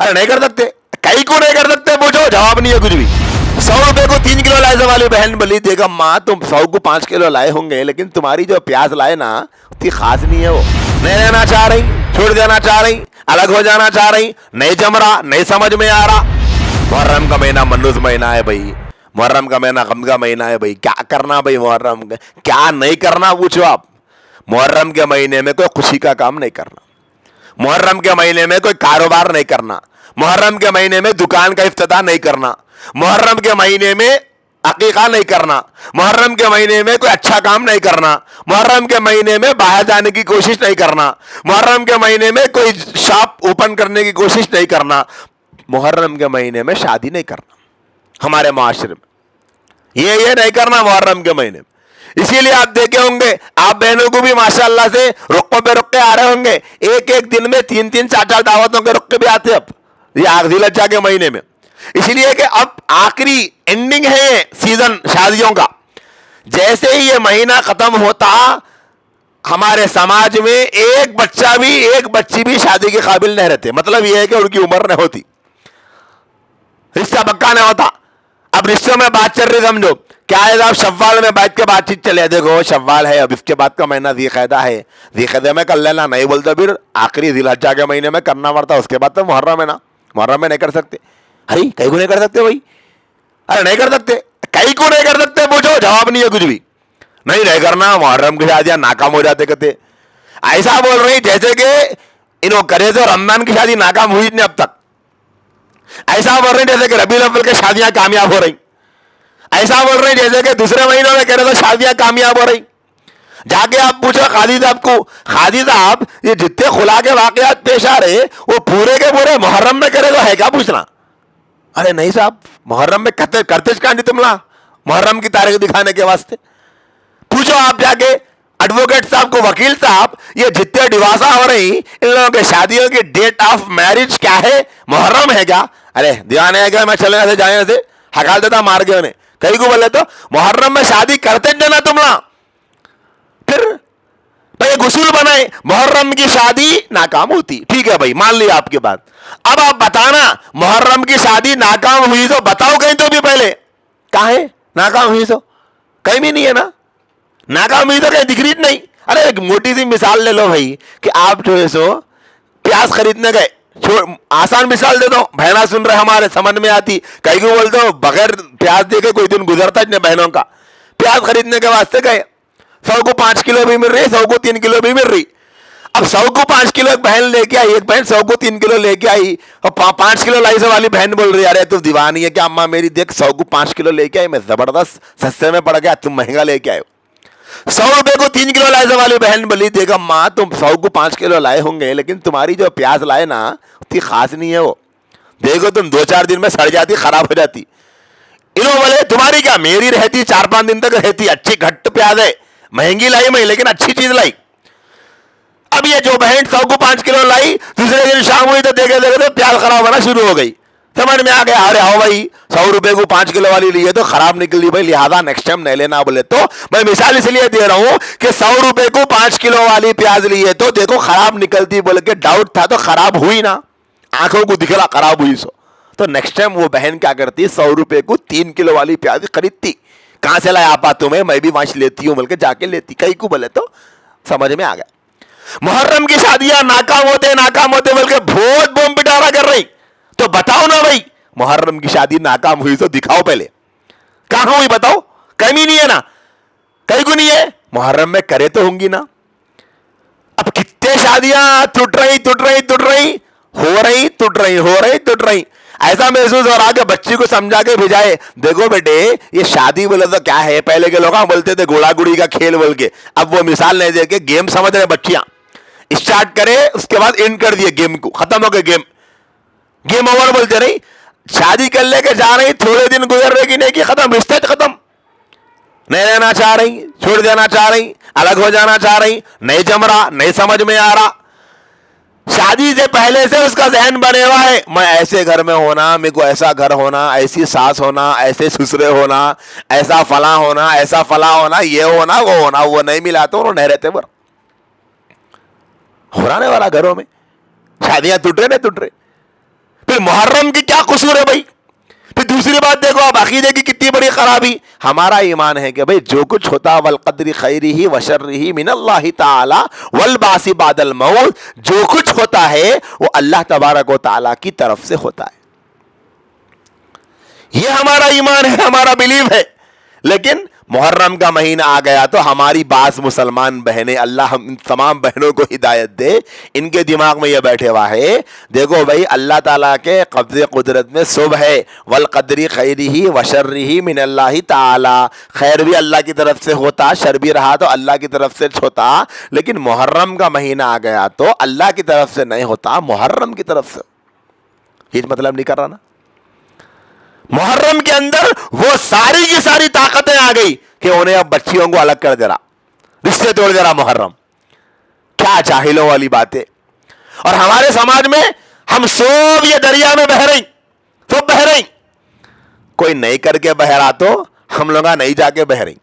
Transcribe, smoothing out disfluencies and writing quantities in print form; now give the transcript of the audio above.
ارے نہیں کر سکتے, کئی کو نہیں کر سکتے, پوچھو جواب نہیں ہے کچھ بھی. 100 روپے کو 3 کلو لائے والی بہن بولی دیکھا ماں تم 100 کو 5 کلو لائے ہوں گے, لیکن تمہاری جو پیاز لائے نا اتنی خاص نہیں ہے, وہ نہیں رہنا چاہ رہی, چھوڑ دینا چاہ رہی, الگ ہو جانا چاہ رہی, نہیں جم رہا, نہیں سمجھ میں آ رہا. محرم کا مہینہ منوس مہینہ ہے بھائی, محرم کا مہینہ غم کا مہینہ ہے بھائی. کیا کرنا بھائی محرم کا, کیا نہیں کرنا پوچھو آپ. محرم کے مہینے میں کوئی خوشی کا کام نہیں کرنا, محرم کے مہینے میں کوئی کاروبار نہیں کرنا, محرم کے مہینے میں دکان کا افتتاح نہیں کرنا, محرم کے مہینے میں عقیقہ نہیں کرنا, محرم کے مہینے میں کوئی اچھا کام نہیں کرنا, محرم کے مہینے میں باہر جانے کی کوشش نہیں کرنا, محرم کے مہینے میں کوئی شاپ اوپن کرنے کی کوشش نہیں کرنا, محرم کے مہینے میں شادی نہیں کرنا. ہمارے معاشرے میں یہ نہیں کرنا محرم کے مہینے میں. اسی لیے آپ دیکھے ہوں گے آپ بہنوں کو بھی ماشاءاللہ سے رقوں پہ رقے آ رہے ہوں گے, ایک ایک دن میں 3 4 دعوتوں کے رقے بھی آتے اب یہ ذی الحجہ کے مہینے میں. اس لیے کہ اب آخری اینڈنگ ہے یہ سیزن شادیوں کا. جیسے ہی یہ مہینہ ختم ہوتا ہمارے سماج میں ایک بچہ بھی ایک بچی بھی شادی کے قابل نہیں رہتے. مطلب یہ ہے کہ ان کی عمر نہیں ہوتی, رشتہ پکا نہیں ہوتا. اب رشتوں میں بات چل رہی سمجھو کیا ہے صاحب, شوال میں بیٹھ کے بات چیت چلے, دیکھو شوال ہے اب اس کے بعد کا مہینہ ذی قعدہ ہے, ذی قعدہ میں کر لینا, نہیں بولتے پھر آخری ذی الحجہ کے مہینے میں کرنا پڑتا, اس کے بعد تو محرم ہے نا, محرم میں نہیں کر سکتے. ارے کئی کو نہیں کر سکتے بھائی, ارے نہیں کر سکتے, کئی کو نہیں کر سکتے, پوچھو جواب نہیں ہے کچھ بھی. نہیں کرنا, محرم کی شادیاں ناکام ہو جاتے کہتے. ایسا بول رہی جیسے کہ انہوں کرے تو رمضان کی شادی ناکام ہوئی نہیں اب تک. ایسا بول رہے ہیں جیسے کہ ربیع الاول کی شادیاں کامیاب ہو رہی. ایسا بول رہے ہیں جیسے کہ دوسرے مہینوں میں کہہ رہے تو شادیاں کامیاب ہو رہی. جا کے آپ پوچھو قاضی صاحب کو, قاضی صاحب یہ جتنے خلا کے واقعات پیش آ رہے وہ پورے کے پورے محرم میں کرے تو ہے کیا پوچھنا. ارے نہیں صاحب محرم میں کرتے کانڈی تملا محرم کی تاریخ دکھانے کے واسطے. پوچھو آپ جا کے ایڈوکیٹ صاحب کو, وکیل صاحب یہ جتنے ڈیواسا ہو رہی ان لوگوں کے شادیوں کی ڈیٹ آف میرج کیا ہے, محرم ہے کیا. ارے دیوانے ہے کیا, میں چلنے سے جانے سے ہکال دیتا مار کے انہیں. کئی کو بولے تو محرم میں شادی کرتے دینا تملا. پھر بھائی غسل بنائے, محرم کی شادی ناکام ہوتی, ٹھیک ہے بھائی مان لیا آپ کی بات. اب آپ بتانا محرم کی شادی ناکام ہوئی تو بتاؤ کہیں تو بھی پہلے, کہاں ہے ناکام ہوئی تو کہیں بھی نہیں ہے نا, ناکام ہوئی تو کہیں دکھ رہی نہیں. ارے ایک موٹی سی مثال لے لو بھائی کہ آپ جو ہے سو پیاز خریدنے گئے, آسان مثال دے دو, بہنا سن رہے ہمارے سمجھ میں آتی. کئی کو بولتے ہو بغیر پیاز دے کے کوئی دن گزرتا نہیں بہنوں کا. پیاز خریدنے کے واسطے گئے, 100 کو 5 کلو بھی مل رہی, 100 کو 3 کلو بھی مل رہی. اب 100 کو 5 کلو ایک بہن لے کے آئی, ایک بہن 100 کو 3 کلو لے کے آئی, اور 5 کلو لائی سے والی بہن بول رہی ارے تو دیوانی ہے کہ اماں میری دیکھ 100 کو 5 کلو لے کے آئی, میں زبردست سستے میں پڑ گیا, تم مہنگا لے کے آئے. 100 روپے کو 3 کلو لائے والی بہن بولی دیکھا ماں تم 100 کو 5 کلو لائے ہوں گے, لیکن تمہاری جو پیاز لائے نا اتنی خاص نہیں ہے, وہ دیکھو تم 2-4 دن میں سڑ جاتی, خراب ہو جاتی. انہوں بولے تمہاری کیا, میری رہتی 4-5 دن تک رہتی, اچھی گھٹ پیاز ہے, مہنگی لائی میں لیکن اچھی چیز لائی. اب یہ جو بہن 100 کو 5 کلو لائی, دوسرے دن شام ہوئی تو دیکھے دیکھے پیاز خراب ہونا شروع ہو گئی. سمجھ میں آ گیا ارے آؤ بھائی 100 روپے کو 5 کلو والی لی ہے تو خراب نکلی بھائی, لہذا نیکسٹ ٹائم نہیں لینا. بولے تو میں مثال اس لیے دے رہا ہوں کہ 100 روپے کو 5 کلو والی پیاز لی ہے تو دیکھو خراب نکلتی, بول کے ڈاؤٹ تھا تو خراب ہوئی نا, آنکھوں کو دکھلا خراب ہوئی سو. تو نیکسٹ ٹائم وہ بہن کیا کرتی, 100 روپے کو 3 کلو والی پیاز خریدتی. کہاں سے لایا آپا تمہیں, میں بھی وہاں لیتی ہوں بول کے جا کے لیتی. کئی کو بولے تو سمجھ میں آ گیا. محرم کی شادیاں ناکام ہوتے بول کے بہت بوم پٹارا کر رہی. تو بتاؤ نا بھائی محرم کی شادی ناکام ہوئی تو دکھاؤ پہلے, کہاں ہوئی بتاؤ, کمی نہیں ہے نا, کہیں کو نہیں ہے, محرم میں کرے تو ہوں گی نا. اب کتنے شادیاں ٹوٹ رہی ہو رہی. ایسا محسوس ہو رہا کہ بچی کو سمجھا کے بھیجائے, دیکھو بیٹے یہ شادی بولے تو کیا ہے, پہلے کے لوگ بولتے تھے گھوڑا گڑی کا کھیل بول کے, اب وہ مثال نہیں دے کے گیم سمجھ رہے بچیاں. اسٹارٹ کرے اس کے بعد اینڈ کر دیے گیم کو, ختم ہو گئے گیم اوور بولتے رہی. شادی کر لے کے جا رہی, تھوڑے دن گزر رہے کہ نہیں کہ ختم, رشتے ختم, نہیں رہنا چاہ رہی, چھوڑ دینا چاہ رہی, الگ ہو جانا چاہ رہی, نہیں جم رہا, نہیں سمجھ میں آ رہا. شادی سے پہلے سے اس کا ذہن بنے ہوا ہے, میں ایسے گھر میں ہونا, میرے کو ایسا گھر ہونا, ایسی ساس ہونا, ایسے سسرے ہونا, ایسا فلاں ہونا, یہ ہونا, وہ نہیں ملا تو انہوں نہیں رہتے. ہونے والا گھروں میں شادیاں ٹوٹ رہے. پھر محرم کی کیا قصور ہے بھائی؟ پھر دوسری بات دیکھو اب عقیدے کی کتنی بڑی خرابی. ہمارا ایمان ہے کہ بھائی جو کچھ ہوتا والقدر خیرہ وشرہ من اللہ تعالی والبعث بعد الموت، جو کچھ ہوتا ہے وہ اللہ تبارک و تعالی کی طرف سے ہوتا ہے. یہ ہمارا ایمان ہے، ہمارا بلیو ہے. لیکن محرم کا مہینہ آ گیا تو ہماری بعض مسلمان بہنیں، اللہ ہم تمام بہنوں کو ہدایت دے، ان کے دماغ میں یہ بیٹھے ہوا ہے دیکھو بھائی اللہ تعالیٰ کے قبض قدرت میں صبح ہے، والقدر خیرہ وشرہ من اللہ تعالی، خیر بھی اللہ کی طرف سے ہوتا، شر بھی رہا تو اللہ کی طرف سے ہوتا. لیکن محرم کا مہینہ آ گیا تو اللہ کی طرف سے نہیں ہوتا، محرم کی طرف سے. یہ مطلب نہیں کر رہا نا؟ محرم کے اندر وہ ساری کی ساری طاقتیں آ گئی کہ انہیں اب بچیوں کو الگ کر دے رہا، رشتے توڑ دے رہا محرم. کیا جاہلوں والی باتیں. اور ہمارے سماج میں ہم سب یہ دریا میں بہ رہی، تو بہ رہی، کوئی نہیں کر کے بہ رہا تو ہم لوگ نہیں جا کے بہ رہی.